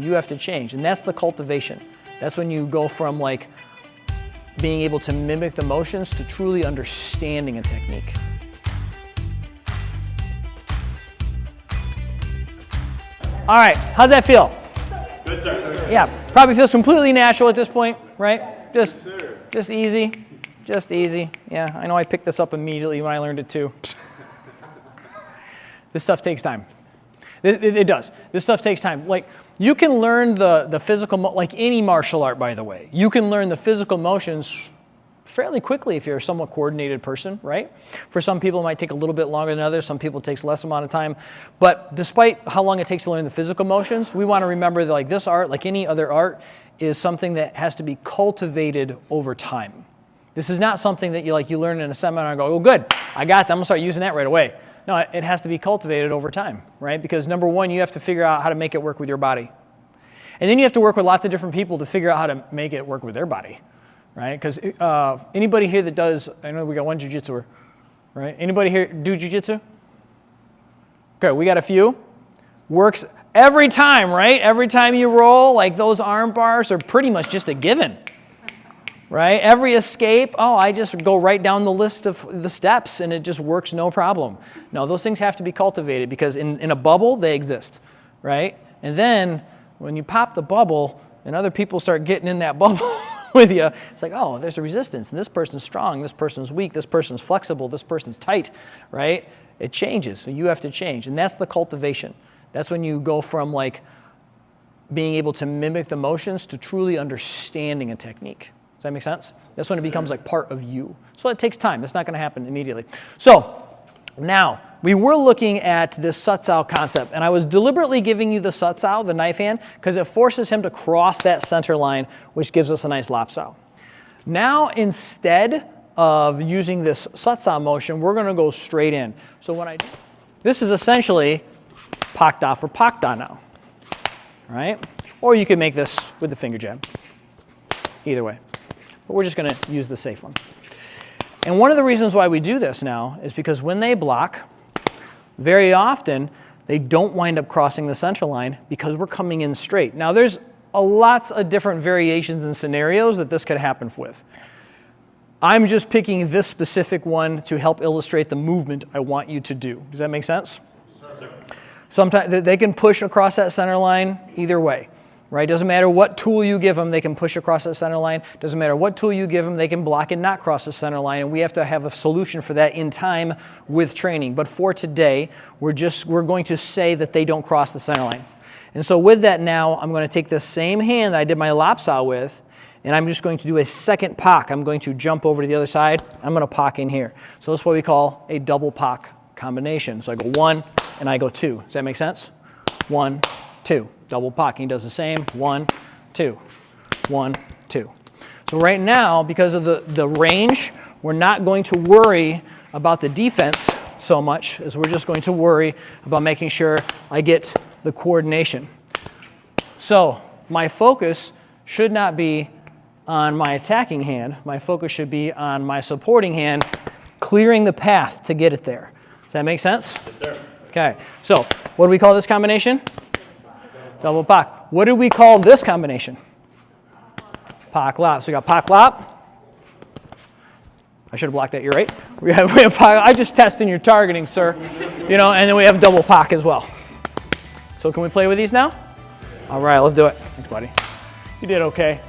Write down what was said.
you have to change. And that's the cultivation. That's when you go from like being able to mimic the motions to truly understanding a technique. All right, how's that feel? Good, sir. Yeah, probably feels completely natural at this point, right? Just easy, just easy. Yeah, I know I picked this up immediately when I learned it too. This stuff takes time. It does. This stuff takes time. Like, you can learn the physical, like any martial art, by the way. You can learn the physical motions fairly quickly if you're a somewhat coordinated person, right? For some people, it might take a little bit longer than others. Some people, it takes less amount of time. But despite how long it takes to learn the physical motions, we want to remember that like this art, like any other art, is something that has to be cultivated over time. This is not something that you learn in a seminar and go, oh, good, I got that. I'm going to start using that right away. No, it has to be cultivated over time, right? Because number one, you have to figure out how to make it work with your body. And then you have to work with lots of different people to figure out how to make it work with their body, right? Because anybody here that does, I know we got one jiu-jitsuer, right? Anybody here do jiu-jitsu? Okay, we got a few. Works every time, right? Every time you roll, like those arm bars are pretty much just a given. Right? Every escape, oh, I just go right down the list of the steps and it just works no problem. No, those things have to be cultivated because in a bubble, they exist, right? And then when you pop the bubble and other people start getting in that bubble with you, it's like, oh, there's a resistance and this person's strong, this person's weak, this person's flexible, this person's tight, right? It changes, so you have to change. And that's the cultivation. That's when you go from like being able to mimic the motions to truly understanding a technique. Does that make sense? That's when it becomes like part of you. So it takes time. It's not going to happen immediately. So now, we were looking at this Satsao concept, and I was deliberately giving you the Satsao, the knife hand, because it forces him to cross that center line, which gives us a nice Lapsao. Now, instead of using this Satsao motion, we're going to go straight in. So when I do, this is essentially Pakda for Pakda now, right? Or you could make this with the finger jab. Either way. But we're just going to use the safe one. And one of the reasons why we do this now is because when they block, very often they don't wind up crossing the center line because we're coming in straight. Now there's lots of different variations and scenarios that this could happen with. I'm just picking this specific one to help illustrate the movement I want you to do. Does that make sense? Sure. Sometimes they can push across that center line either way. Right? Doesn't matter what tool you give them, they can push across the center line. Doesn't matter what tool you give them, they can block and not cross the center line. And we have to have a solution for that in time with training. But for today, we're going to say that they don't cross the center line. And so with that now, I'm going to take the same hand that I did my Lapsao with, and I'm just going to do a second Pak. I'm going to jump over to the other side. I'm going to Pak in here. So that's what we call a double Pak combination. So I go 1 and I go 2. Does that make sense? 1, 2. Double Pak. He does the same. 1, 2. 1, 2. So right now, because of the range, we're not going to worry about the defense so much as we're just going to worry about making sure I get the coordination. So my focus should not be on my attacking hand. My focus should be on my supporting hand, clearing the path to get it there. Does that make sense? Yes, sir. Okay. So what do we call this combination? Double Pak. What do we call this combination? Pak Lap. So we got Pak Lap. I should have blocked that. You're right. We have Pak. I just testing your targeting, sir. And then we have double Pak as well. So can we play with these now? All right, let's do it. Thanks, buddy. You did okay.